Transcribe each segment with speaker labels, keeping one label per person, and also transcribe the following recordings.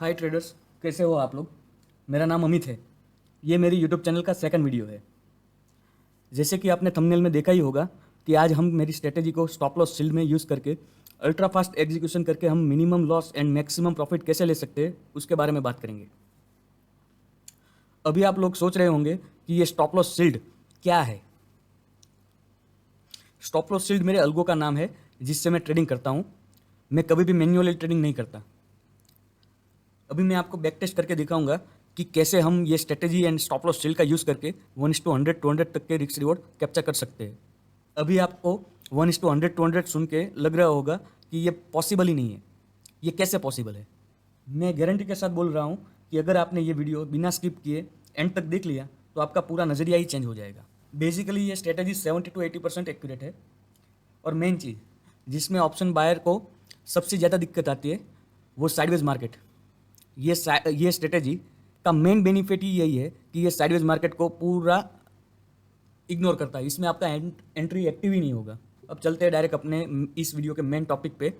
Speaker 1: हाय traders, कैसे हो आप लोग। मेरा नाम अमित है। ये मेरी यूट्यूब चैनल का सेकंड वीडियो है। जैसे कि आपने थंबनेल में देखा ही होगा कि आज हम मेरी स्ट्रेटेजी को स्टॉप लॉस शील्ड में यूज़ करके अल्ट्रा फास्ट एग्जीक्यूशन करके हम minimum loss and maximum profit कैसे ले सकते हैं उसके बारे में बात करेंगे। अभी आप लोग सोच रहे होंगे कि ये स्टॉप लॉस शील्ड क्या है। स्टॉप लॉस शील्ड मेरे अल्गो का नाम है जिससे मैं ट्रेडिंग करता हूँ। मैं कभी भी मैन्युअली ट्रेडिंग नहीं करता। अभी मैं आपको बैक टेस्ट करके दिखाऊंगा कि कैसे हम ये strategy and stop loss shield का यूज़ करके 1:100 200 तक के रिस्क रिवॉर्ड कैप्चर कर सकते हैं। अभी आपको 1:100 200 सुन के लग रहा होगा कि ये पॉसिबल ही नहीं है। ये कैसे पॉसिबल है? मैं गारंटी के साथ बोल रहा हूँ कि अगर आपने ये वीडियो बिना स्किप किए एंड तक देख लिया तो आपका पूरा नज़रिया ही चेंज हो जाएगा। बेसिकली ये स्ट्रेटेजी 70 to 80% एक्यूरेट है। और मेन चीज़ जिसमें ऑप्शन बायर को सबसे ज़्यादा दिक्कत आती है वो साइडवेज मार्केट। ये स्ट्रेटेजी का मेन बेनिफिट ही यही है कि ये साइडवेज मार्केट को पूरा इग्नोर करता है। इसमें आपका एंट्री एक्टिव ही नहीं होगा। अब चलते हैं डायरेक्ट अपने इस वीडियो के मेन टॉपिक पे,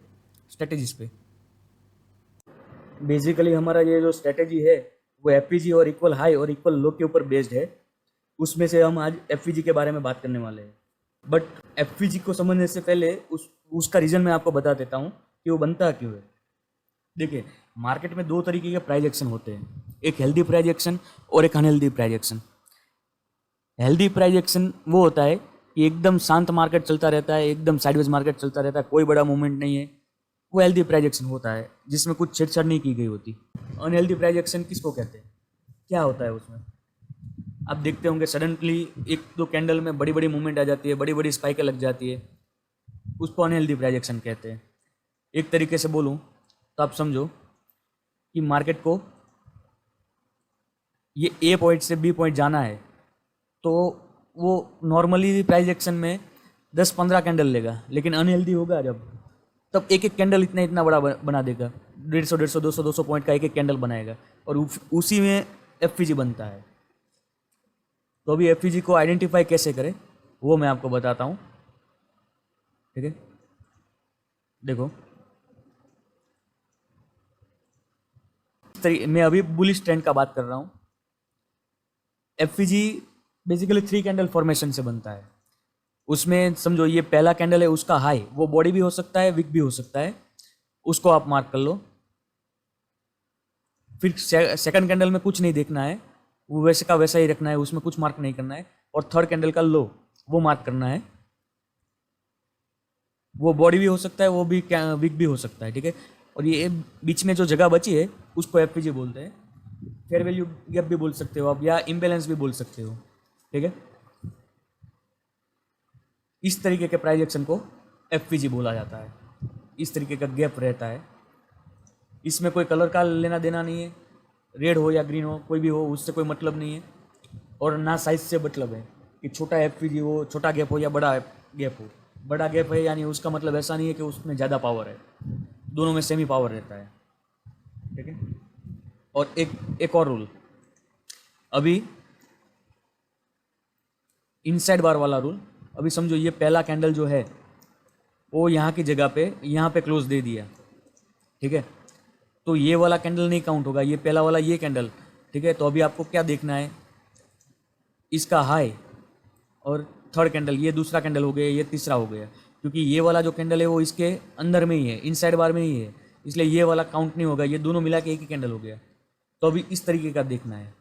Speaker 1: स्ट्रेटेजीज पे। बेसिकली हमारा ये जो स्ट्रेटेजी है वो एफपीजी और इक्वल हाई और इक्वल लो के ऊपर बेस्ड है। उसमें से हम आज एफपीजी के बारे में बात करने वाले हैं। बट एफपीजी को समझने से पहले उसका रीज़न मैं आपको बता देता हूँ कि वो बनता क्यों है। देखिए, मार्केट में दो तरीके के प्राइस एक्शन होते हैं, एक हेल्दी प्राइस एक्शन और एक unhealthy price action. Healthy price action वो होता है कि एकदम शांत मार्केट चलता रहता है, एकदम साइडवेज मार्केट चलता रहता है, कोई बड़ा मूवमेंट नहीं है। वो हेल्दी प्राइस एक्शन होता है जिसमें कुछ छेड़छाड़ नहीं की गई होती। अनहेल्दी प्राइस एक्शन किसको कहते हैं? क्या होता है उसमें? आप देखते होंगे सडनली एक दो कैंडल में बड़ी बड़ी मूवमेंट आ जाती है, बड़ी बड़ी स्पाइकें लग जाती है। उसको अनहेल्दी प्राइस एक्शन कहते हैं। एक तरीके से बोलूँ तो आप समझो कि मार्केट को ये ए पॉइंट से बी पॉइंट जाना है तो वो नॉर्मली प्राइस एक्शन में 10-15 कैंडल लेगा, लेकिन अनहेल्दी होगा जब तब एक एक कैंडल इतना इतना बड़ा बना देगा। 150 200 पॉइंट का एक एक कैंडल बनाएगा और उसी में एफपीजी बनता है। तो अभी एफपीजी को आइडेंटिफाई कैसे करें वो मैं आपको बताता हूँ। ठीक है, देखो मैं अभी बुलिश ट्रेंड का बात कर रहा हूँ। एफपीजी बेसिकली 3 कैंडल फॉर्मेशन से बनता है। उसमें समझो ये पहला कैंडल है, उसका हाई वो बॉडी भी हो सकता है, विक भी हो सकता है, उसको आप मार्क कर लो। फिर सेकंड कैंडल में कुछ नहीं देखना है, वो वैसे का वैसा ही रखना है, उसमें कुछ मार्क नहीं करना है। और थर्ड कैंडल का लो वो मार्क करना है। वो बॉडी भी हो सकता है, वो भी विक भी हो सकता है। ठीक है, और ये बीच में जो जगह बची है उसको एफपीजी बोलते हैं। फेयर वैल्यू गैप भी बोल सकते हो आप, या इम्बेलेंस भी बोल सकते हो। ठीक है, इस तरीके के प्राइस एक्शन को एफपीजी बोला जाता है। इस तरीके का गैप रहता है। इसमें कोई कलर का लेना देना नहीं है, रेड हो या ग्रीन हो कोई भी हो, उससे कोई मतलब नहीं है। और ना साइज से मतलब है कि छोटा एफपीजी हो, छोटा गैप हो या बड़ा गैप हो। बड़ा गैप है यानी उसका मतलब ऐसा नहीं है कि उसमें ज़्यादा पावर है, दोनों में सेमी पावर रहता है। ठीक है, और एक और रूल, अभी इनसाइड बार वाला रूल। अभी समझो ये पहला कैंडल जो है वो यहाँ की जगह पे यहाँ पे क्लोज दे दिया। ठीक है, तो ये वाला कैंडल नहीं काउंट होगा, ये पहला वाला ये कैंडल। ठीक है, तो अभी आपको क्या देखना है, इसका हाई और थर्ड कैंडल, ये दूसरा कैंडल हो गया, ये तीसरा हो गया। क्योंकि ये वाला जो कैंडल है वो इसके अंदर में ही है, इनसाइड बार में ही है, इसलिए ये वाला काउंट नहीं होगा। ये दोनों मिला के एक ही कैंडल हो गया। तो अभी इस तरीके का देखना है।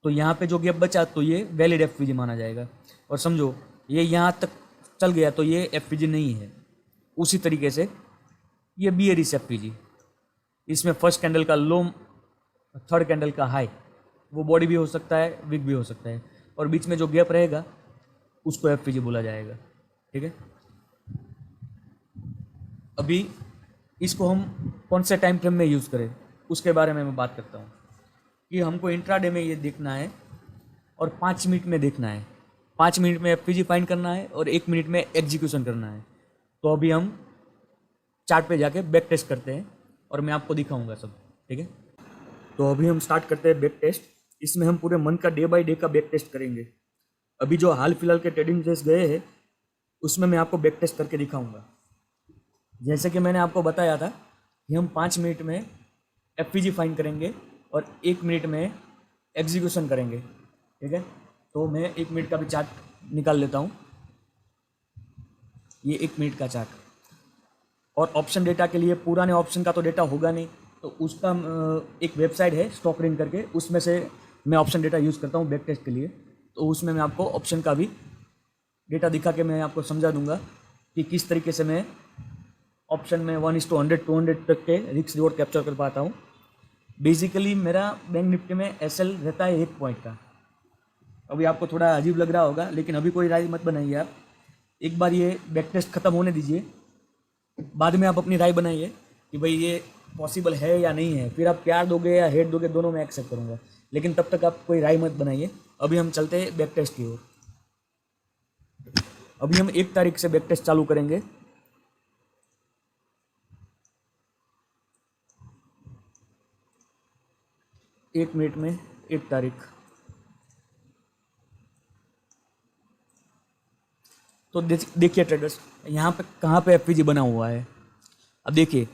Speaker 1: तो यहाँ पे जो गैप बचा तो ये वैलिड एफपीजी माना जाएगा। और समझो ये यहाँ तक चल गया तो ये एफपीजी नहीं है। उसी तरीके से ये बियरिश एफपीजी, इसमें फर्स्ट कैंडल का लो, थर्ड कैंडल का हाई, वो बॉडी भी हो सकता है, विक भी हो सकता है, और बीच में जो गैप रहेगा उसको एफपीजी बोला जाएगा। ठीक है, अभी इसको हम कौन से टाइम फ्रेम में यूज़ करें उसके बारे में मैं बात करता हूँ। कि हमको इंट्राडे में ये देखना है और 5 मिनट में देखना है। 5 मिनट में एफपीजी फाइंड करना है और 1 मिनट में एग्जीक्यूशन करना है। तो अभी हम चार्ट पे जाके बैक टेस्ट करते हैं और मैं आपको दिखाऊंगा सब। ठीक है, तो अभी हम स्टार्ट करते हैं बैक टेस्ट। इसमें हम पूरे मंथ का डे बाय डे का बैक टेस्ट करेंगे। अभी जो हाल फिलहाल के ट्रेडिंग डेज गए हैं उसमें मैं आपको बैक टेस्ट करके दिखाऊंगा। जैसे कि मैंने आपको बताया था कि हम 5 मिनट में एफ फाइंड करेंगे और 1 मिनट में एग्जीक्यूशन करेंगे। ठीक है, तो मैं 1 मिनट का भी चार्ट निकाल लेता हूँ। ये 1 मिनट का चार्ट, और ऑप्शन डेटा के लिए पुराने ऑप्शन का तो डेटा होगा नहीं, तो उसका एक वेबसाइट है स्टॉकरिन करके, उसमें से मैं ऑप्शन डेटा यूज़ करता हूँ बैक टेस्ट के लिए। तो उसमें मैं आपको ऑप्शन का भी डेटा दिखा के मैं आपको समझा दूंगा कि किस तरीके से मैं ऑप्शन में 1:100 200 तक के रिस्क रिवॉर्ड कैप्चर कर पाता हूँ। बेसिकली मेरा बैंक निफ्टी में एसएल रहता है 1 पॉइंट का। अभी आपको थोड़ा अजीब लग रहा होगा, लेकिन अभी कोई राय मत बनाइए आप। एक बार ये बैक टेस्ट ख़त्म होने दीजिए, बाद में आप अपनी राय बनाइए कि भाई ये पॉसिबल है या नहीं है। फिर आप प्यार दोगे या हेट दोगे, दोनों में एक्सेप्ट करूँगा, लेकिन तब तक आप कोई राय मत बनाइए। अभी हम चलते हैं बैक टेस्ट की ओर। अभी हम 1 तारीख से बैक टेस्ट चालू करेंगे। एक मिनट में 1 तारीख। तो देखिए ट्रेडर्स, यहाँ पे कहाँ पे एफवीजी बना हुआ है। अब देखिए,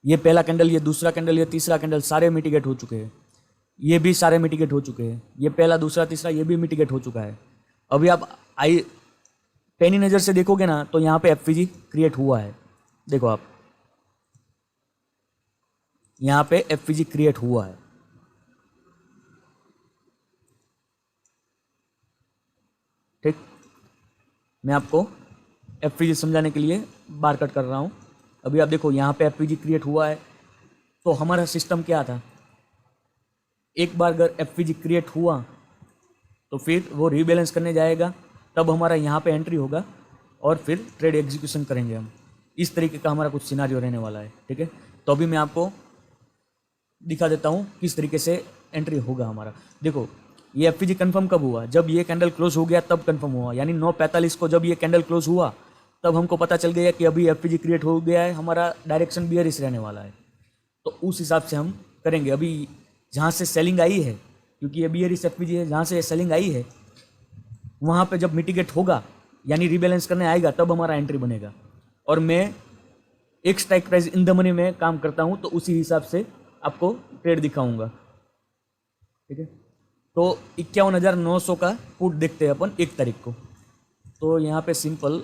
Speaker 1: ये पहला कैंडल, ये दूसरा कैंडल, ये तीसरा कैंडल सारे मिटिगेट हो चुके हैं। ये भी सारे मिटिगेट हो चुके हैं। ये पहला, दूसरा, तीसरा, ये भी मिटिगेट हो चुका है। अभी आप पैनी नज़र से देखोगे ना, तो यहाँ पे एफवीजी क्रिएट हुआ है। देखो आप, यहाँ पे एफवीजी क्रिएट हुआ है। ठीक, मैं आपको एफवीजी समझाने के लिए बार कट कर रहा हूँ। अभी आप देखो, यहाँ पे एफवीजी क्रिएट हुआ है। तो हमारा सिस्टम क्या था, एक बार अगर एफवीजी क्रिएट हुआ तो फिर वो रीबैलेंस करने जाएगा, तब हमारा यहाँ पे एंट्री होगा और फिर ट्रेड एग्जीक्यूशन करेंगे हम। इस तरीके का हमारा कुछ सिनारियो रहने वाला है। ठीक है, तो अभी मैं आपको दिखा देता हूँ किस तरीके से एंट्री होगा हमारा। देखो, ये एफवीजी कंफर्म कब हुआ, जब ये कैंडल क्लोज हो गया तब कंफर्म हुआ। यानी 9:45 को जब ये कैंडल क्लोज हुआ, तब हमको पता चल गया कि अभी एफवीजी क्रिएट हो गया है, हमारा डायरेक्शन बियरिश रहने वाला है। तो उस हिसाब से हम करेंगे। अभी जहाँ से सेलिंग आई है, क्योंकि ये बियरिश एफवीजी है, जहाँ से सेलिंग आई है वहाँ पे जब मिटिगेट होगा, यानी रीबैलेंस करने आएगा, तब हमारा एंट्री बनेगा। और मैं एक strike price in the money में काम करता हूँ, तो उसी हिसाब से आपको ट्रेड दिखाऊंगा। ठीक है, तो 51,900 का पुट देखते हैं अपन 1 तारीख को। तो यहाँ पे सिंपल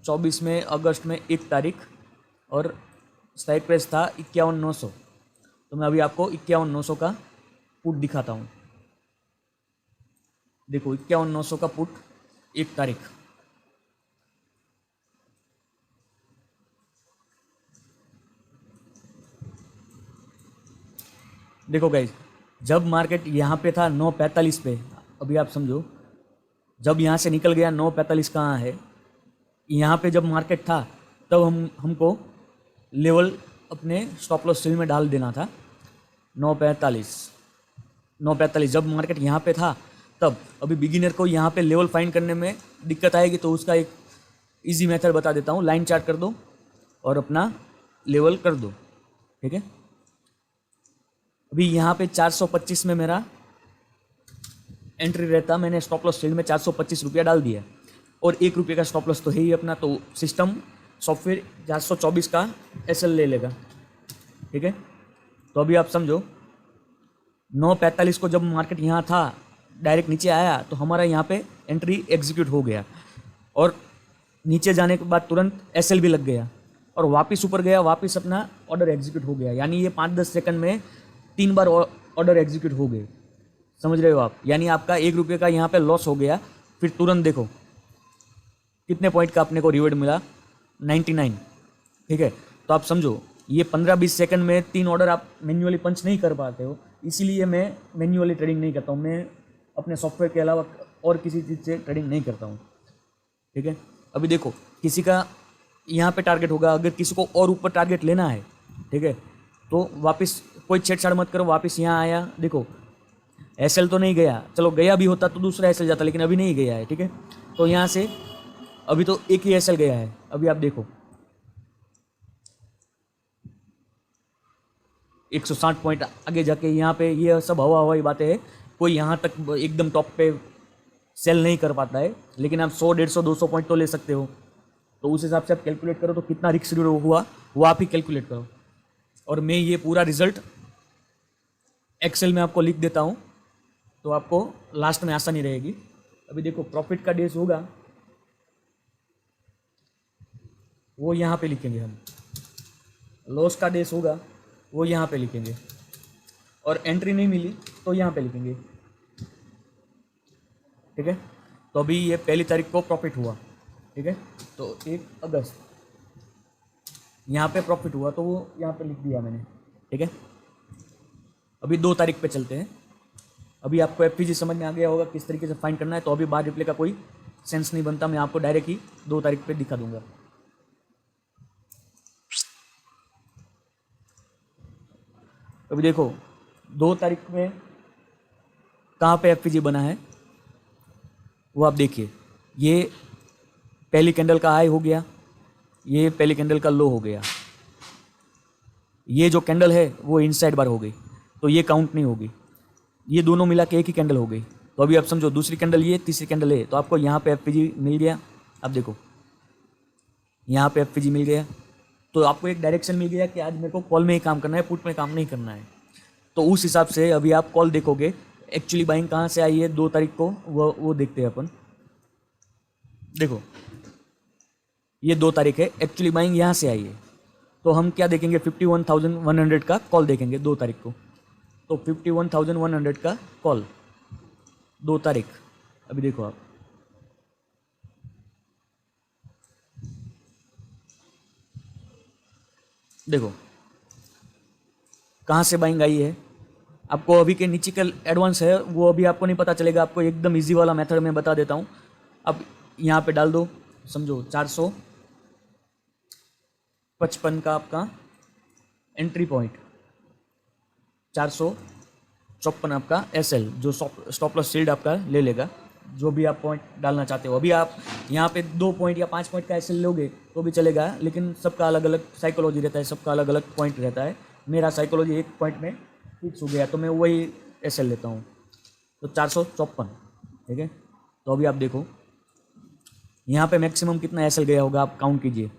Speaker 1: 24 में अगस्त में 1 तारीख, और स्ट्राइक प्राइस था 51,900। तो मैं अभी आपको 51,900 का पुट दिखाता हूँ। देखो, 51,900 का पुट 1 तारीख। देखो गाइज, जब मार्केट यहाँ पे था 9:45 पे, अभी आप समझो, जब यहाँ से निकल गया 9:45 कहाँ है, यहाँ पे जब मार्केट था तब हमको लेवल अपने स्टॉप लॉस सेल में डाल देना था। 9:45 जब मार्केट यहाँ पे था तब। अभी बिगिनर को यहाँ पे लेवल फाइंड करने में दिक्कत आएगी, तो उसका एक इजी मेथड बता देता हूँ। लाइन चार्ट कर दो और अपना लेवल कर दो। ठीक है, अभी यहाँ पे 425 में मेरा एंट्री रहता, मैंने स्टॉप लॉस सेल में 425 रुपया डाल दिया, और 1 रुपये का स्टॉप लॉस तो है ही अपना। तो सिस्टम सॉफ्टवेयर 424 का एसएल ले लेगा। ठीक है, तो अभी आप समझो, 9:45 को जब मार्केट यहाँ था, डायरेक्ट नीचे आया, तो हमारा यहाँ पे एंट्री एग्जीक्यूट हो गया, और नीचे जाने के बाद तुरंत एसएल भी लग गया, और वापस ऊपर गया, वापस अपना ऑर्डर एग्जीक्यूट हो गया। यानी ये 5-10 सेकंड में 3 बार ऑर्डर एग्जीक्यूट हो गए। समझ रहे हो आप? यानी आपका 1 रुपये का यहाँ पे लॉस हो गया, फिर तुरंत देखो कितने पॉइंट का अपने को रिवॉर्ड मिला, 99। ठीक है, तो आप समझो, ये 15-20 सेकंड में 3 ऑर्डर आप मैन्युअली पंच नहीं कर पाते हो, इसीलिए मैं मैन्युअली ट्रेडिंग नहीं करता हूँ। मैं अपने सॉफ्टवेयर के अलावा और किसी चीज़ से ट्रेडिंग नहीं करता हूँ। ठीक है, अभी देखो, किसी का यहाँ पे टारगेट होगा, अगर किसी को और ऊपर टारगेट लेना है, ठीक है, तो वापस कोई छेड़छाड़ मत करो, वापस यहाँ आया, देखो एसएल तो नहीं गया, चलो गया भी होता तो दूसरा एसएल जाता, लेकिन अभी नहीं गया है। ठीक है, तो यहाँ से अभी तो एक ही एसएल गया है। अभी आप देखो 160 पॉइंट आगे जाके यहाँ पे ये सब हवाई बातें हैं। कोई यहाँ तक एकदम टॉप पे सेल नहीं कर पाता है, लेकिन आप 100, 150, 200 पॉइंट तो ले सकते हो। तो उस हिसाब से आप कैलकुलेट करो, तो कितना रिस्क हुआ वो आप ही कैलकुलेट करो। और मैं ये पूरा रिजल्ट एक्सेल में आपको लिख देता हूँ तो आपको लास्ट में आसानी रहेगी। अभी देखो प्रॉफिट का डेज होगा वो यहाँ पे लिखेंगे हम, लॉस का डेज होगा वो यहाँ पे लिखेंगे, और एंट्री नहीं मिली तो यहाँ पे लिखेंगे। ठीक है, तो अभी ये 1 तारीख को प्रॉफिट हुआ। ठीक है, तो 1 अगस्त यहाँ पे प्रॉफिट हुआ तो वो यहाँ पे लिख दिया मैंने। ठीक है, अभी 2 तारीख पे चलते हैं। अभी आपको एफपीजी समझ में आ गया होगा किस तरीके से फाइंड करना है, तो अभी बार रिप्ले का कोई सेंस नहीं बनता, मैं आपको डायरेक्ट ही 2 तारीख पे दिखा दूंगा। अभी देखो 2 तारीख में कहाँ पे एफपीजी बना है वो आप देखिए। ये पहली कैंडल का हाई हो गया, ये पहली कैंडल का लो हो गया, ये जो कैंडल है वो इनसाइड बार हो गई तो ये काउंट नहीं होगी, ये दोनों मिला के एक ही कैंडल हो गई। तो अभी आप समझो दूसरी कैंडल ये, तीसरी कैंडल है, तो आपको यहाँ पे एफपीजी मिल गया। अब देखो यहाँ पे एफपीजी मिल गया तो आपको एक डायरेक्शन मिल गया कि आज मेरे को कॉल में ही काम करना है, पुट में काम नहीं करना है। तो उस हिसाब से अभी आप कॉल देखोगे एक्चुअली बाइंग कहाँ से आई है 2 तारीख को, वो देखते हैं अपन। देखो ये 2 तारीख है, एक्चुअली बाइंग यहाँ से आई है, तो हम क्या देखेंगे 51,100 का कॉल देखेंगे 2 तारीख को। तो 51,100 का कॉल 2 तारीख। अभी देखो आप, देखो कहाँ से बाइंग आई है। आपको अभी के नीचे का एडवांस है वो अभी आपको नहीं पता चलेगा, आपको एकदम इजी वाला मेथड मैं बता देता हूँ। अब यहाँ पे डाल दो, समझो 455 का आपका एंट्री पॉइंट, 454 आपका एसएल, जो स्टॉप लॉस शील्ड आपका ले लेगा, जो भी आप पॉइंट डालना चाहते हो। अभी आप यहाँ पे 2 पॉइंट या 5 पॉइंट का एसएल लोगे तो भी चलेगा, लेकिन सबका अलग अलग साइकोलॉजी रहता है, सबका अलग अलग पॉइंट रहता है। मेरा साइकोलॉजी एक पॉइंट में फिक्स हो गया तो मैं वही एसएल लेता हूँ, तो 454। ठीक है, तो अभी आप देखो यहाँ पे मैक्सिमम कितना एसएल गया होगा, आप काउंट कीजिए।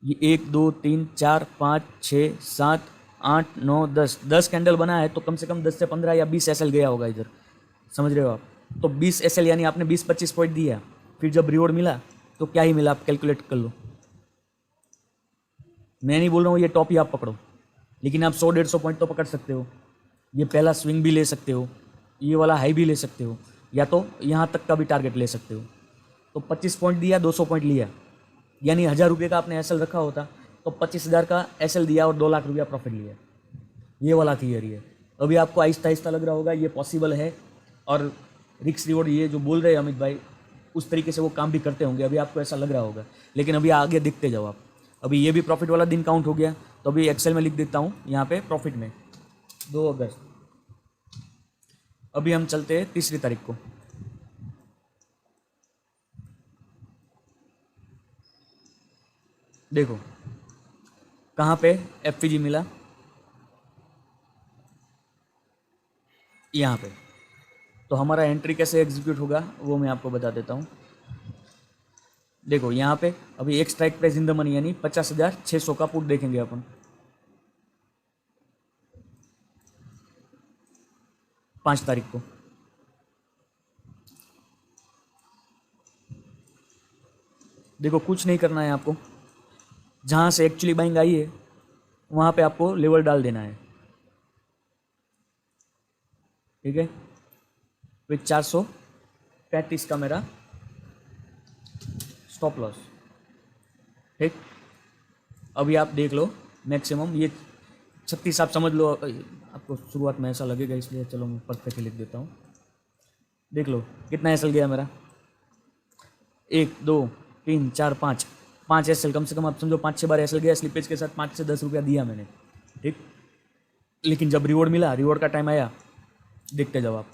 Speaker 1: ये 1 2 3 4 5 6 7 8 9 10 कैंडल बना है तो कम से कम 10 से 15 या 20 एसएल गया होगा इधर, समझ रहे हो आप। तो 20 एसएल यानी आपने 20-25 पॉइंट दिया, फिर जब रिवॉर्ड मिला तो क्या ही मिला आप कैलकुलेट कर लो। मैं नहीं बोल रहा हूँ ये टॉप ही आप पकड़ो, लेकिन आप 100-150 पॉइंट तो पकड़ सकते हो। ये पहला स्विंग भी ले सकते हो, ये वाला हाई भी ले सकते हो, या तो यहाँ तक का भी टारगेट ले सकते हो। तो 25 पॉइंट दिया, 200 पॉइंट लिया, यानी 1000 रुपये का आपने एसएल रखा होता तो 25,000 का एसएल दिया और 2 लाख रुपया प्रॉफिट लिया। ये वाला थियरी है। अभी आपको आहिस्ता आहिस्ता लग रहा होगा ये पॉसिबल है, और रिक्स रिवॉर्ड ये जो बोल रहे हैं अमित भाई उस तरीके से वो काम भी करते होंगे, अभी आपको ऐसा लग रहा होगा। लेकिन अभी आगे देखते जाओ आप। अभी ये भी प्रॉफिट वाला दिन काउंट हो गया, तो अभी एक्सेल में लिख देता हूँ यहाँ पे प्रॉफिट में 2 अगस्त। अभी हम चलते हैं 3 तारीख को। देखो कहाँ पे एफपीजी मिला, यहाँ पे। तो हमारा एंट्री कैसे एग्जीक्यूट होगा वो मैं आपको बता देता हूँ। देखो यहाँ पे अभी एक strike price in the money यानी 50,600 का पुट देखेंगे अपन। 5 तारीख को देखो कुछ नहीं करना है आपको, जहाँ से एक्चुअली बाइंग आई है वहाँ पे आपको लेवल डाल देना है। ठीक है, विथ 435 का मेरा स्टॉप लॉस। ठीक, अभी आप देख लो मैक्सिमम ये 36 आप समझ लो, आपको शुरुआत में ऐसा लगेगा इसलिए चलो मैं परफेक्ट लिख देता हूँ। देख लो कितना एसएल गया मेरा, 1 2 3 4 5 एसएल, कम से कम आप समझो 5-6 बार एसएल गया स्लिपेज के साथ, 5 से 10 रुपया दिया मैंने। ठीक, लेकिन जब रिवॉर्ड मिला, रिवॉर्ड का टाइम आया, देखते जाओ आप,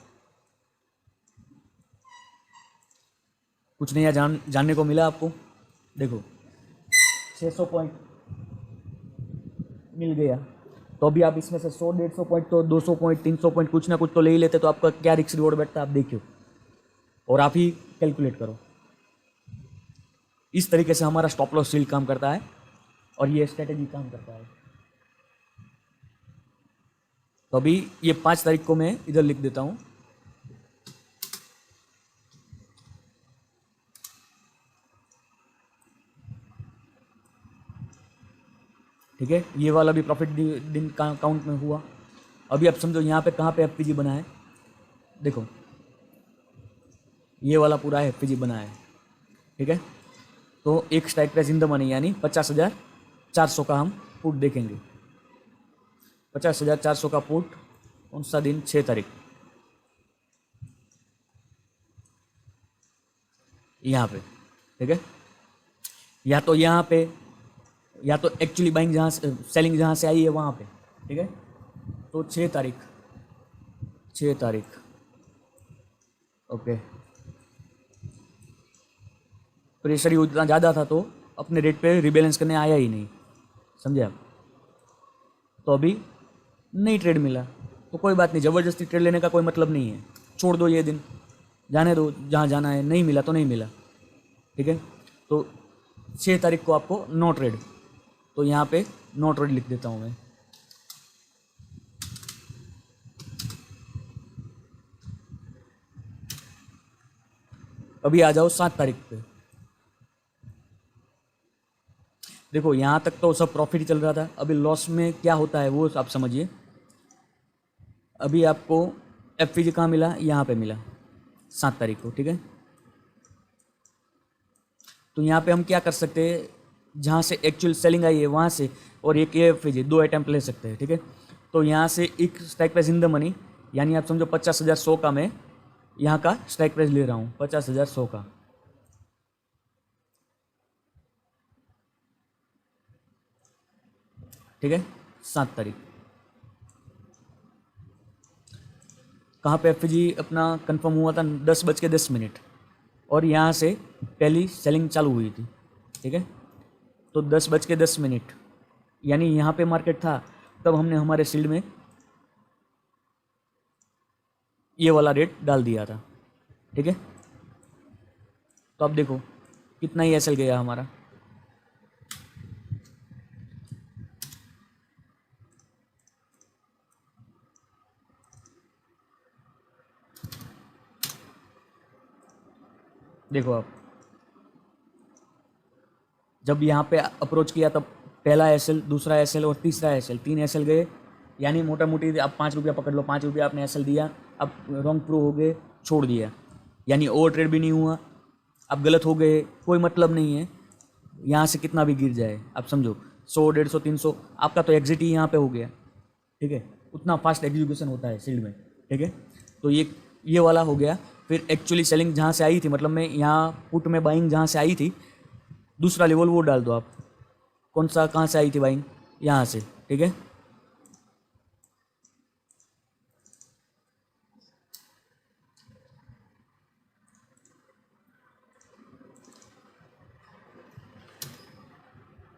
Speaker 1: कुछ नया जानने को मिला आपको। देखो 600 पॉइंट मिल गया, तो अभी आप इसमें से 100-150 पॉइंट तो 200 पॉइंट 300 पॉइंट कुछ ना कुछ तो ले ही लेते, तो आपका क्या रिस्क रिवॉर्ड बैठता है आप देखियो और आप ही कैलकुलेट करो। इस तरीके से हमारा स्टॉप लॉस शील्ड काम करता है और ये स्ट्रेटेजी काम करता है। तो अभी ये 5 तारीख को मैं इधर लिख देता हूँ। ठीक है, ये वाला भी प्रॉफिट दिन का काउंट में हुआ। अभी आप समझो यहाँ पे कहाँ पे एफपीजी बना है, देखो ये वाला पूरा एफपीजी बना है। ठीक है, तो एक strike price in the money यानी 50,400 का हम पुट देखेंगे। 50,400 का पुट, कौन सा दिन, 6 तारीख, यहाँ पे। ठीक है, या तो यहाँ पे, या तो एक्चुअली बाइंग जहाँ से, सेलिंग जहाँ से आई है वहाँ पे। ठीक है, तो 6 तारीख, 6 तारीख, ओके। प्रेशर उतना ज़्यादा था तो अपने रेट पे रिबैलेंस करने आया ही नहीं, समझे आप। तो अभी नहीं ट्रेड मिला तो कोई बात नहीं, ज़बरदस्ती ट्रेड लेने का कोई मतलब नहीं है, छोड़ दो ये दिन, जाने दो जहाँ जाना है, नहीं मिला तो नहीं मिला। ठीक है, तो 6 तारीख को आपको नो ट्रेड, तो यहाँ पे नो ट्रेड लिख देता हूँ मैं। अभी आ जाओ 7 तारीख पे। देखो यहाँ तक तो सब प्रॉफिट ही चल रहा था, अभी लॉस में क्या होता है वो आप समझिए। अभी आपको एफपीजी कहाँ मिला, यहाँ पे मिला 7 तारीख को। ठीक है, तो यहाँ पे हम क्या कर सकते हैं, जहाँ से एक्चुअल सेलिंग आई है वहाँ से और एक एफपीजी, 2 अटैम्प्ट ले सकते हैं। ठीक है, तो यहाँ से एक strike price in the money यानी आप समझो 50,100 का मैं यहाँ का स्ट्राइक प्राइस ले रहा हूँ, 50,100 का। ठीक है, 7 तारीख। कहाँ पे एफपीजी अपना कंफर्म हुआ था, 10:10 और यहाँ से पहली सेलिंग चालू हुई थी। ठीक है, तो 10:10 यानी यहाँ पे मार्केट था, तब हमने हमारे शील्ड में ये वाला रेट डाल दिया था। ठीक है, तो अब देखो कितना ही एसएल गया हमारा। देखो आप, जब यहाँ पे अप्रोच किया तब पहला एसएल, दूसरा एसएल और तीसरा एसएल, 3 एसएल गए, यानी मोटा मोटी आप 5 रुपया पकड़ लो, 5 रुपया आपने एसएल दिया, अब रॉन्ग प्रूव हो गए, छोड़ दिया, यानी ओवर ट्रेड भी नहीं हुआ, आप गलत हो गए, कोई मतलब नहीं है। यहाँ से कितना भी गिर जाए आप समझो 100, 150, 300, आपका तो एग्जिट ही यहाँ पे हो गया। ठीक है, उतना फास्ट एग्जीक्यूशन होता है शील्ड में। ठीक है, तो ये वाला हो गया। फिर एक्चुअली सेलिंग जहाँ से आई थी, मतलब मैं यहाँ पुट में बाइंग जहाँ से आई थी, दूसरा लेवल वो डाल दो आप, कौन सा, कहाँ से आई थी बाइंग, यहाँ से। ठीक है,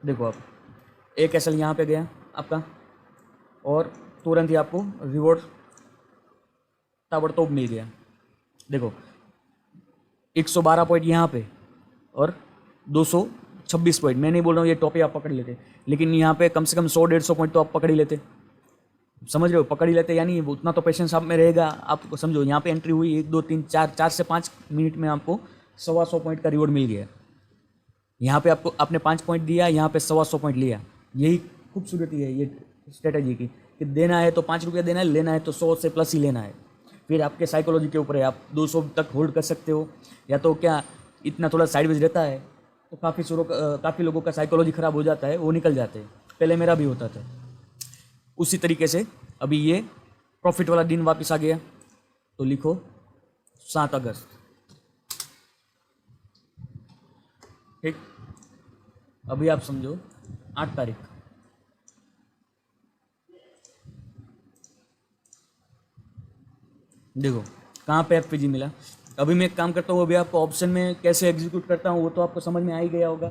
Speaker 1: देखो आप, एक एसएल यहाँ पे गया आपका और तुरंत ही आपको रिवॉर्ड ताबड़तोड़ मिल गया। देखो 112 पॉइंट यहाँ पे और 226 पॉइंट, मैं नहीं बोल रहा हूँ ये टॉप ही आप पकड़ लेते, लेकिन यहाँ पे कम से कम 100-150 पॉइंट तो आप पकड़ ही लेते, समझ रहे हो, पकड़ ही लेते, यानी उतना तो पेशेंस आप में रहेगा। आप समझो यहाँ पे एंट्री हुई 1, 2, 3, 4 से 5 मिनट में आपको 125 पॉइंट का रिवॉर्ड मिल गया। यहाँ पे आपको आपने 5 पॉइंट दिया, यहाँ पे 125 पॉइंट लिया। यही खूबसूरती है ये स्ट्रेटजी की, कि देना है तो 5 रुपया देना है, लेना है तो 100 से प्लस ही लेना है। फिर आपके साइकोलॉजी के ऊपर है, आप 200 तक होल्ड कर सकते हो, या तो क्या इतना थोड़ा साइडवेज रहता है तो काफ़ी लोगों का साइकोलॉजी ख़राब हो जाता है, वो निकल जाते हैं, पहले मेरा भी होता था। उसी तरीके से अभी ये प्रॉफिट वाला दिन वापस आ गया, तो लिखो 7 अगस्त। ठीक, अभी आप समझो 8 तारीख, देखो कहाँ पे एफपीजी मिला। अभी मैं एक काम करता हूँ, अभी आपको ऑप्शन में कैसे एग्जीक्यूट करता हूँ वो तो आपको समझ में आ ही गया होगा।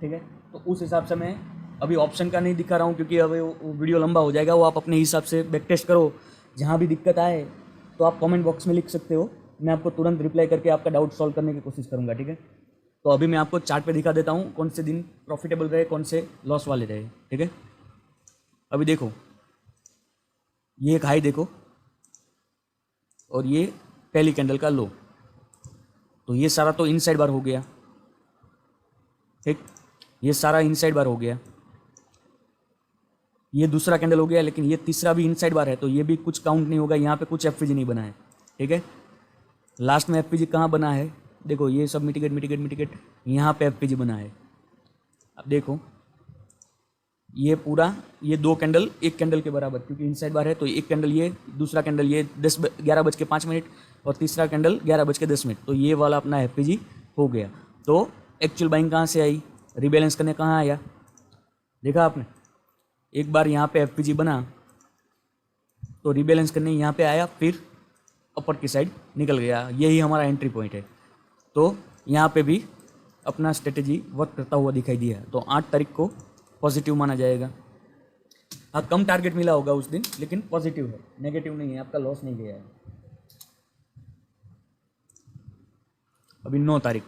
Speaker 1: ठीक है, तो उस हिसाब से मैं अभी ऑप्शन का नहीं दिखा रहा हूँ, क्योंकि अभी वो वीडियो लंबा हो जाएगा, वो आप अपने हिसाब से बैक टेस्ट करो। जहाँ भी दिक्कत आए तो आप कमेंट बॉक्स में लिख सकते हो, मैं आपको तुरंत रिप्लाई करके आपका डाउट सॉल्व करने की कोशिश करूँगा। ठीक है, तो अभी मैं आपको चार्ट पे दिखा देता हूँ कौन से दिन प्रॉफिटेबल रहे, कौन से लॉस वाले रहे। ठीक है, अभी देखो ये एक हाई देखो और ये पहली कैंडल का लो, तो ये सारा तो इनसाइड बार हो गया, ठीक, ये सारा इनसाइड बार हो गया, ये दूसरा कैंडल हो गया, लेकिन ये तीसरा भी इनसाइड बार है, तो ये भी कुछ काउंट नहीं होगा, यहाँ पे कुछ एफपीजी नहीं बना है, ठीक है। लास्ट में एफपीजी कहाँ बना है, देखो ये सब मिटिगेट मिटिगेट मिटिगेट, यहाँ पे एफपीजी बना है। अब देखो ये पूरा, ये दो कैंडल एक कैंडल के बराबर, क्योंकि इनसाइड बार है, तो एक कैंडल ये, दूसरा कैंडल ये 11:05 और तीसरा कैंडल 11:10, तो ये वाला अपना एफपीजी हो गया। तो एक्चुअल बाइंग कहाँ से आई, रिबैलेंस करने कहाँ आया, देखा आपने, एक बार यहाँ पे एफपीजी बना तो रिबैलेंस करने यहाँ पे आया, फिर अपर की साइड निकल गया, यही हमारा एंट्री पॉइंट है। तो यहाँ पे भी अपना स्ट्रेटेजी वर्क करता हुआ दिखाई दिया, तो 8 तारीख को पॉजिटिव माना जाएगा। हाँ, कम टारगेट मिला होगा उस दिन, लेकिन पॉजिटिव है, नेगेटिव नहीं है, आपका लॉस नहीं गया है। अभी 9 तारीख,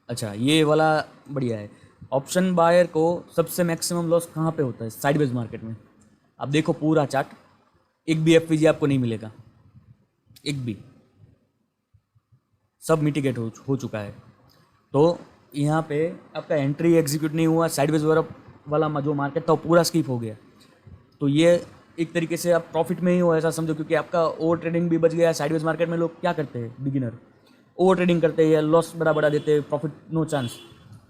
Speaker 1: अच्छा ये वाला बढ़िया है। ऑप्शन बायर को सबसे मैक्सिमम लॉस कहाँ पे होता है, साइडवेज मार्केट में। आप देखो पूरा चार्ट, एक भी एफपीजी आपको नहीं मिलेगा, एक भी, सब मिटिगेट हो चुका है। तो यहाँ पे आपका एंट्री एग्जीक्यूट नहीं हुआ, साइडवेज वाला जो मार्केट था वो पूरा स्किप हो गया, तो ये एक तरीके से आप प्रॉफिट में ही हो ऐसा समझो, क्योंकि आपका ओवर ट्रेडिंग भी बच गया। साइडवेज मार्केट में लोग क्या करते हैं, बिगिनर ओवर ट्रेडिंग करते हैं, लॉस बड़ा बड़ा देते हैं, प्रॉफिट नो चांस,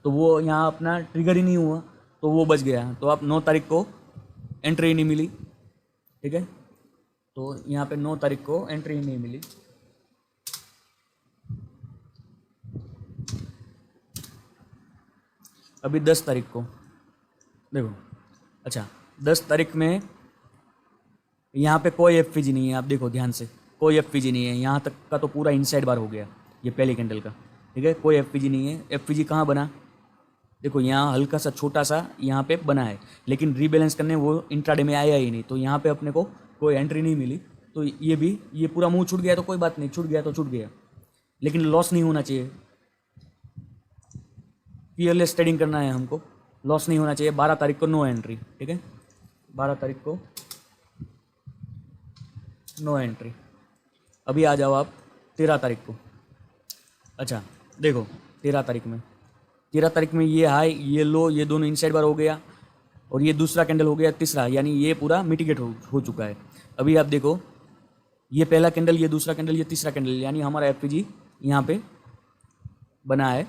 Speaker 1: तो वो यहाँ अपना ट्रिगर ही नहीं हुआ, तो वो बच गया। तो आप 9 तारीख को एंट्री ही नहीं मिली, ठीक है, तो यहाँ पे 9 तारीख को एंट्री ही नहीं मिली। अभी 10 तारीख को देखो, अच्छा 10 तारीख में यहाँ पे कोई एफपीजी नहीं है, आप देखो ध्यान से, कोई एफपीजी नहीं है, यहाँ तक का तो पूरा इनसाइड बार हो गया, ये पहले कैंडल का, ठीक है, कोई एफपीजी नहीं है। एफपीजी कहाँ बना, देखो यहाँ हल्का सा छोटा सा यहाँ पे बना है, लेकिन रीबैलेंस करने वो इंट्राडे में आया ही नहीं, तो यहाँ पे अपने को कोई एंट्री नहीं मिली। तो ये भी, ये पूरा मुंह छूट गया तो कोई बात नहीं, छूट गया तो छूट गया, लेकिन लॉस नहीं होना चाहिए, पीएलएस ट्रेडिंग करना है हमको, लॉस नहीं होना चाहिए। 12 तारीख को नो एंट्री, ठीक है, 12 तारीख को नो एंट्री। अभी आ जाओ आप 13 तारीख को, अच्छा देखो 13 तारीख में ये हाई ये लो ये दोनों इनसाइड बार हो गया, और ये दूसरा कैंडल हो गया तीसरा, यानी ये पूरा मिटिगेट हो चुका है। अभी आप देखो ये पहला कैंडल, ये दूसरा कैंडल, ये तीसरा कैंडल, यानी हमारा एफपीजी यहाँ पे बना है,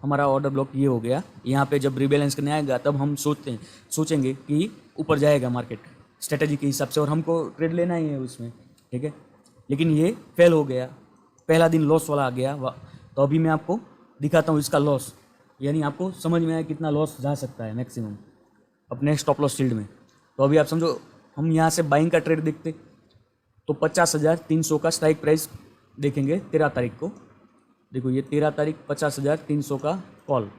Speaker 1: हमारा ऑर्डर ब्लॉक ये हो गया। यहाँ पे जब रिबैलेंस करने आएगा तब हम सोचेंगे कि ऊपर जाएगा मार्केट स्ट्रेटजी के हिसाब से, और हमको ट्रेड लेना ही है उसमें, ठीक है, लेकिन ये फेल हो गया, पहला दिन लॉस वाला आ गया। तो अभी मैं आपको दिखाता हूँ इसका लॉस, यानी आपको समझ में आया कितना लॉस जा सकता है मैक्सिमम अपने स्टॉप लॉस शील्ड में। तो अभी आप समझो, हम यहाँ से बाइंग का ट्रेड देखते तो 50,300 का स्ट्राइक प्राइस देखेंगे 13 तारीख को, देखो ये 13 तारीख 50,300 का कॉल,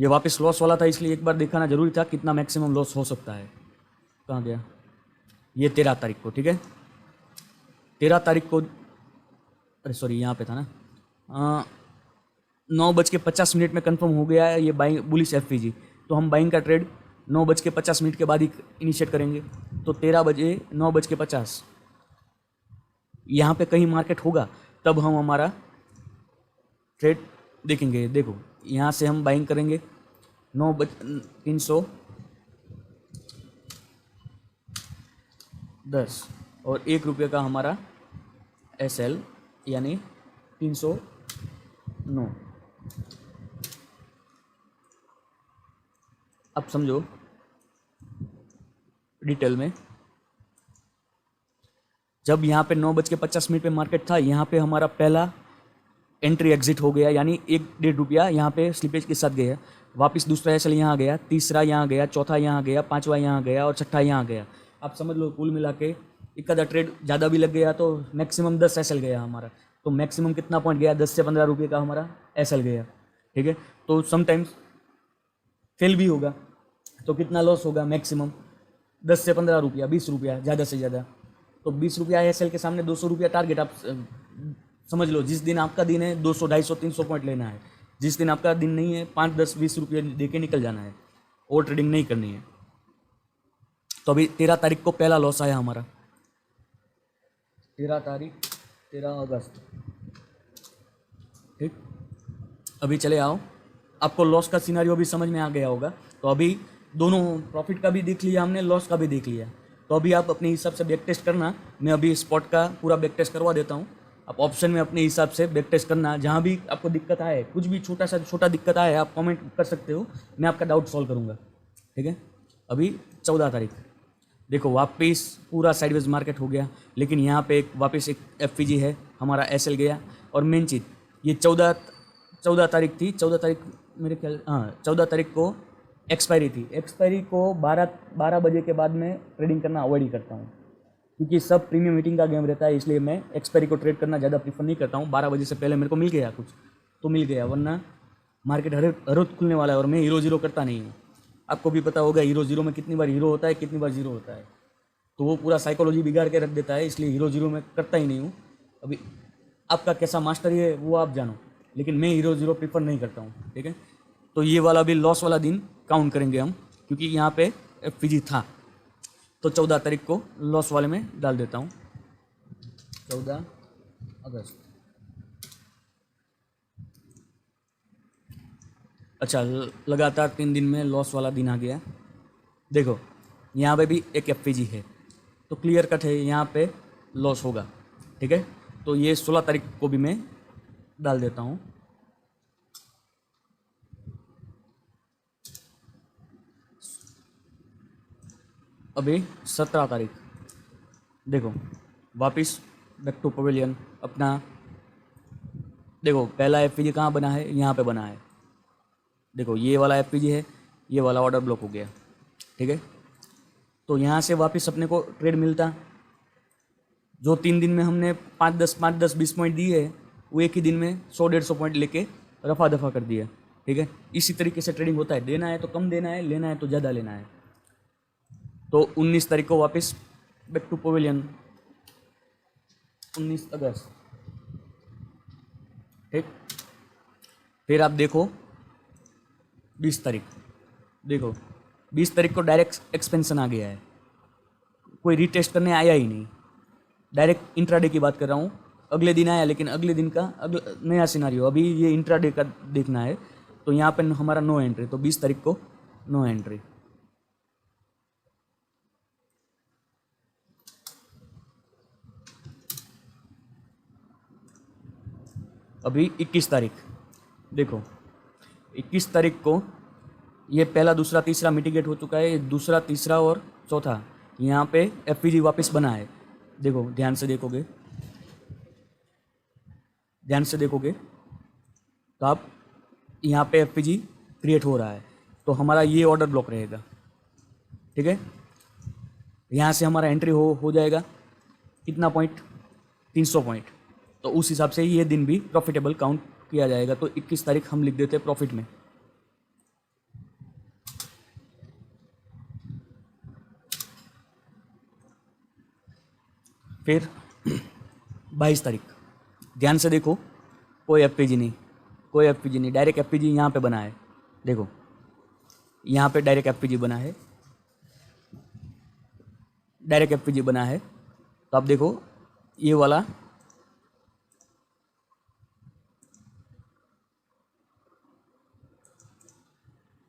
Speaker 1: ये वापस लॉस वाला था, इसलिए एक बार दिखाना जरूरी था कितना मैक्सिमम लॉस हो सकता है। कहाँ गया, ये 13 तारीख को, ठीक है, 13 तारीख को, अरे सॉरी यहाँ पे था ना, 9:50 में कंफर्म हो गया है ये बाइंग बुलिश एफपीजी, तो हम बाइंग का ट्रेड 9:50 के बाद ही इनिशिएट करेंगे। तो 13 बजे 9:50 यहाँ पे कहीं मार्केट होगा तब हम हमारा ट्रेड देखेंगे। देखो यहाँ से हम बाइंग करेंगे 310 और ₹1 का हमारा SL यानी 309। अब समझो डिटेल में, जब यहाँ पे 9:50 पे मार्केट था, यहाँ पे हमारा पहला एंट्री एग्जिट हो गया, यानी ₹1-1.5 यहाँ पे स्लिपेज के साथ गया, वापस दूसरा एसएल यहाँ गया, तीसरा यहाँ गया, चौथा यहाँ गया, पांचवा यहाँ गया और छठा यहाँ गया। आप समझ लो कुल मिला के एक आधा ट्रेड ज़्यादा भी लग गया तो मैक्सिमम 10 एसएल गया हमारा। तो मैक्सिमम कितना पॉइंट गया, 10 से 15 रुपये का हमारा एसएल गया, ठीक है। तो समटाइम्स फेल भी होगा, तो कितना लॉस होगा, मैक्सिमम 10 से 15 रुपया, 20 रुपया ज़्यादा से ज़्यादा। तो 20 रुपया एसएल के सामने 200 रुपया टारगेट। आप समझ लो जिस दिन आपका दिन है 200, 250, 300 पॉइंट लेना है, जिस दिन आपका दिन नहीं है 5, 10, 20 रुपये दे के निकल जाना है, ओवर ट्रेडिंग नहीं करनी है। तो अभी 13 तारीख को पहला लॉस आया हमारा, 13 तारीख, 13 अगस्त, ठीक। अभी चले आओ, आपको लॉस का सिनारियो भी समझ में आ गया होगा। तो अभी दोनों प्रॉफिट का भी देख लिया हमने, लॉस का भी देख लिया। तो अभी आप अपने हिसाब से बैक टेस्ट करना, मैं अभी स्पॉट का पूरा बैक टेस्ट करवा देता हूँ। आप ऑप्शन में अपने हिसाब से बैक टेस्ट करना, जहाँ भी आपको दिक्कत आए, कुछ भी छोटा दिक्कत आए आप कमेंट कर सकते हो, मैं आपका डाउट सॉल्व करूँगा, ठीक है। अभी 14 तारीख, देखो वापस पूरा साइडवेज मार्केट हो गया, लेकिन यहाँ पे वापस एक एफपीजी है हमारा, एसएल गया। और मेन चीज़ ये 14 तारीख थी, 14 तारीख मेरे ख्याल, हाँ 14 तारीख को एक्सपायरी थी। एक्सपायरी को 12 बजे के बाद मैं ट्रेडिंग करना अवॉइड ही करता हूँ, क्योंकि सब प्रीमियम मीटिंग का गेम रहता है, इसलिए मैं एक्सपायरी को ट्रेड करना ज़्यादा प्रीफर नहीं करता हूँ। 12 बजे से पहले मेरे को मिल गया कुछ तो मिल गया, वरना मार्केट हर रोज खुलने वाला है और मैं हीरो जीरो करता नहीं हूँ। आपको भी पता होगा हीरो जीरो में कितनी बार हीरो होता है, कितनी बार जीरो होता है, तो वो पूरा साइकोलॉजी बिगाड़ के रख देता है, इसलिए हीरो जीरो में करता ही नहीं हूँ। अभी आपका कैसा मास्टरी है वो आप जानो, लेकिन मैं हीरो जीरो प्रीफर नहीं करता हूँ, ठीक है। तो ये वाला भी लॉस वाला दिन काउंट करेंगे हम, क्योंकि यहाँ पे एफपीजी था, तो 14 तारीख को लॉस वाले में डाल देता हूँ, 14 अगस्त। अच्छा, लगातार 3 दिन में लॉस वाला दिन आ गया। देखो यहाँ पे भी एक एफपीजी है, तो क्लियर कट है यहाँ पे लॉस होगा, ठीक है। तो ये 16 तारीख को भी मैं डाल देता हूँ। अभी 17 तारीख, देखो वापस बैक टू पवेलियन अपना। देखो पहला एफपीजी कहाँ बना है, यहाँ पे बना है। देखो ये वाला एफपीजी है, ये वाला ऑर्डर ब्लॉक हो गया, ठीक है। तो यहाँ से वापस अपने को ट्रेड मिलता, जो 3 दिन में हमने 5-10 20 पॉइंट दिए है, वो एक ही दिन में 100-150 पॉइंट लेके रफा दफा कर दिया, ठीक है। इसी तरीके से ट्रेडिंग होता है, देना है तो कम देना है, लेना है तो ज़्यादा लेना है। तो 19 तारीख को वापस बैक टू पवेलियन, 19 अगस्त, ठीक। फिर आप देखो 20 तारीख, देखो 20 तारीख को डायरेक्ट एक्सपेंशन आ गया है, कोई रीटेस्ट करने आया ही नहीं, डायरेक्ट इंट्राडे की बात कर रहा हूँ। अगले दिन आया, लेकिन अगले दिन का अगला नया सिनारियो, अभी ये इंट्राडे का देखना है। तो यहाँ पे हमारा नो एंट्री, तो 20 तारीख को नो एंट्री। अभी 21 तारीख, देखो 21 तारीख को ये पहला दूसरा तीसरा मिटिगेट हो चुका है, ये दूसरा तीसरा और चौथा, यहाँ पे एफपीजी वापस बना है। देखो ध्यान से देखोगे, ध्यान से देखोगे तो आप यहाँ पे एफपीजी क्रिएट हो रहा है, तो हमारा ये ऑर्डर ब्लॉक रहेगा, ठीक है। यहाँ से हमारा एंट्री हो जाएगा कितना पॉइंट, 300 पॉइंट, तो उस हिसाब से ये दिन भी प्रॉफिटेबल काउंट किया जाएगा। तो 21 तारीख हम लिख देते हैं प्रॉफिट में। फिर 22 तारीख, ध्यान से देखो, कोई एफपीजी नहीं, कोई एफपीजी नहीं, डायरेक्ट एफपीजी यहाँ पे बना है। देखो यहाँ पे डायरेक्ट एफपीजी बना है, डायरेक्ट एफपीजी बना है। तो आप देखो ये वाला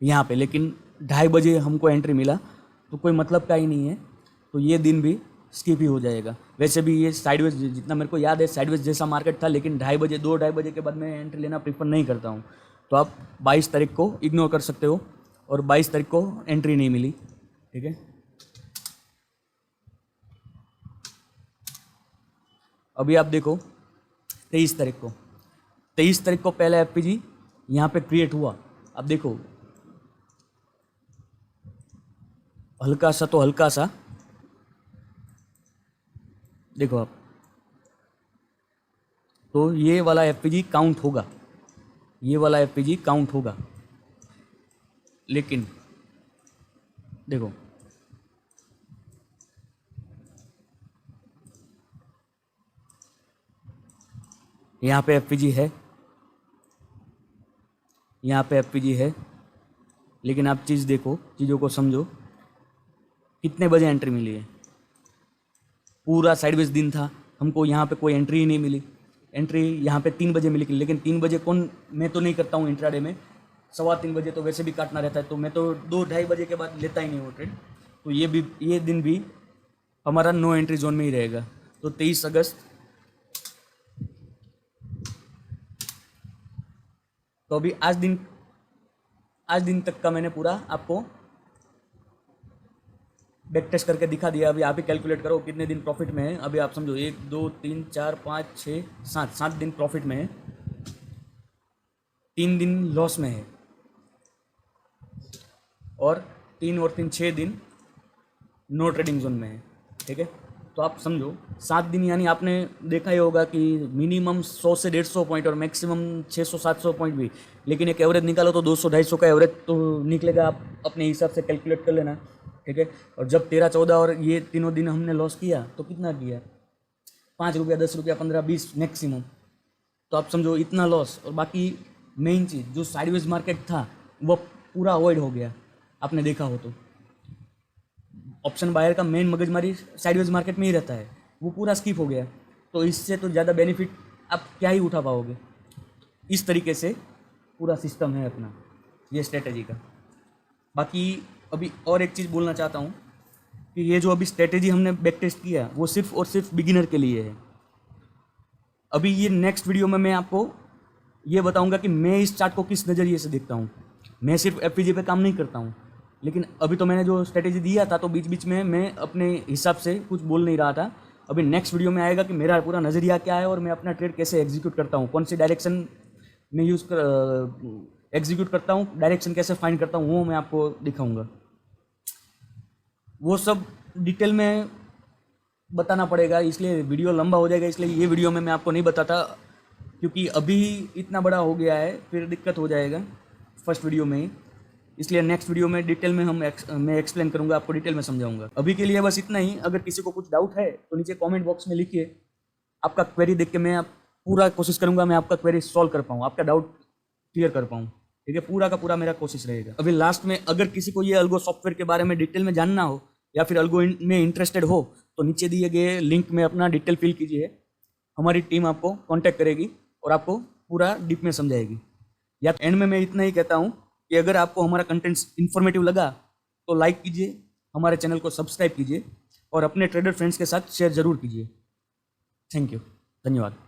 Speaker 1: यहाँ पे, लेकिन 2:30 बजे हमको एंट्री मिला, तो कोई मतलब का ही नहीं है, तो ये दिन भी स्किप ही हो जाएगा। वैसे भी ये साइडवेज, जितना मेरे को याद है साइडवेज जैसा मार्केट था, लेकिन 2:30 बजे 2-2:30 बजे के बाद मैं एंट्री लेना प्रीफर नहीं करता हूँ। तो आप 22 तारीख को इग्नोर कर सकते हो, और 22 तारीख को एंट्री नहीं मिली, ठीक है। अभी आप देखो 23 तारीख को, 23 तारीख को पहला एफपीजी यहाँ पे क्रिएट हुआ। अब देखो हल्का सा, तो हल्का सा देखो आप, तो ये वाला एफपीजी काउंट होगा, ये वाला एफपीजी काउंट होगा, लेकिन देखो यहाँ पे एफपीजी है, यहाँ पे एफपीजी है, लेकिन आप चीज़ देखो, चीज़ों को समझो। कितने बजे एंट्री मिली है। पूरा साइडवेज दिन था, हमको यहाँ पे कोई एंट्री ही नहीं मिली। एंट्री यहाँ पे 3 बजे मिली, लेकिन 3 बजे कौन, मैं तो नहीं करता हूँ इंट्राडे में, 3:15 बजे तो वैसे भी काटना रहता है, तो मैं तो 2-2:30 बजे के बाद लेता ही नहीं वो ट्रेड। तो ये दिन भी हमारा नो एंट्री जोन में ही रहेगा। तो 23 अगस्त, तो अभी आज दिन तक का मैंने पूरा आपको बैक टेस्ट करके दिखा दिया। अभी आप ही कैलकुलेट करो कितने दिन प्रॉफिट में है। अभी आप समझो 1 2 3 4 5 6 7 दिन प्रॉफिट में है, 3 दिन लॉस में है, और 3 और 3 6 दिन नो ट्रेडिंग जोन में है। ठीक है, तो आप समझो 7 दिन, यानी आपने देखा ही होगा कि मिनिमम 100 से 150 पॉइंट और मैक्सिमम 600-700 पॉइंट भी, लेकिन एक एवरेज निकालो तो 200-250 का एवरेज तो निकलेगा। आप अपने हिसाब से कैलकुलेट कर लेना। ठीक है, और जब 13-14 और ये तीनों दिन हमने लॉस किया तो कितना किया, 5 रुपया 10 रुपया 15-20 मैक्सिमम। तो आप समझो इतना लॉस, और बाकी मेन चीज़ जो साइडवेज मार्केट था वो पूरा अवॉइड हो गया। आपने देखा हो तो ऑप्शन बायर का मेन मगजमारी साइडवेज मार्केट में ही रहता है, वो पूरा स्किप हो गया। तो इससे तो ज़्यादा बेनिफिट आप क्या ही उठा पाओगे। इस तरीके से पूरा सिस्टम है अपना ये स्ट्रेटेजी का। बाकी अभी और एक चीज़ बोलना चाहता हूँ कि ये जो अभी स्ट्रेटेजी हमने बैक टेस्ट किया वो सिर्फ और सिर्फ बिगिनर के लिए है। अभी ये नेक्स्ट वीडियो में मैं आपको ये बताऊंगा कि मैं इस चार्ट को किस नज़रिए से देखता हूँ। मैं सिर्फ एफपीजी पे काम नहीं करता हूँ, लेकिन अभी तो मैंने जो स्ट्रेटेजी दिया था तो बीच बीच में मैं अपने हिसाब से कुछ बोल नहीं रहा था। अभी नेक्स्ट वीडियो में आएगा कि मेरा पूरा नज़रिया क्या है और मैं अपना ट्रेड कैसे एग्जीक्यूट करता हूँ, कौन सी डायरेक्शन में एग्जीक्यूट करता हूँ, डायरेक्शन कैसे फाइंड करता हूँ, वो मैं आपको दिखाऊंगा। वो सब डिटेल में बताना पड़ेगा, इसलिए वीडियो लंबा हो जाएगा, इसलिए ये वीडियो में मैं आपको नहीं बताता, क्योंकि अभी इतना बड़ा हो गया है फिर दिक्कत हो जाएगा फर्स्ट वीडियो में ही। इसलिए नेक्स्ट वीडियो में डिटेल में मैं एक्सप्लेन करूंगा, आपको डिटेल में समझाऊंगा। अभी के लिए बस इतना ही। अगर किसी को कुछ डाउट है तो नीचे कमेंट बॉक्स में लिखिए, आपका क्वेरी देख के मैं पूरा कोशिश करूंगा मैं आपका क्वेरी सॉल्व कर पाऊँ, आपका डाउट क्लियर कर पाऊँ। ठीक है, पूरा का पूरा मेरा कोशिश रहेगा। अभी लास्ट में अगर किसी को ये अल्गो सॉफ्टवेयर के बारे में डिटेल में जानना हो या फिर अल्गो में इंटरेस्टेड हो तो नीचे दिए गए लिंक में अपना डिटेल फिल कीजिए, हमारी टीम आपको कॉन्टैक्ट करेगी और आपको पूरा डीप में समझाएगी। या एंड में मैं इतना ही कहता हूँ कि अगर आपको हमारा कंटेंट इन्फॉर्मेटिव लगा तो लाइक कीजिए, हमारे चैनल को सब्सक्राइब कीजिए और अपने ट्रेडर फ्रेंड्स के साथ शेयर ज़रूर कीजिए। थैंक यू, धन्यवाद।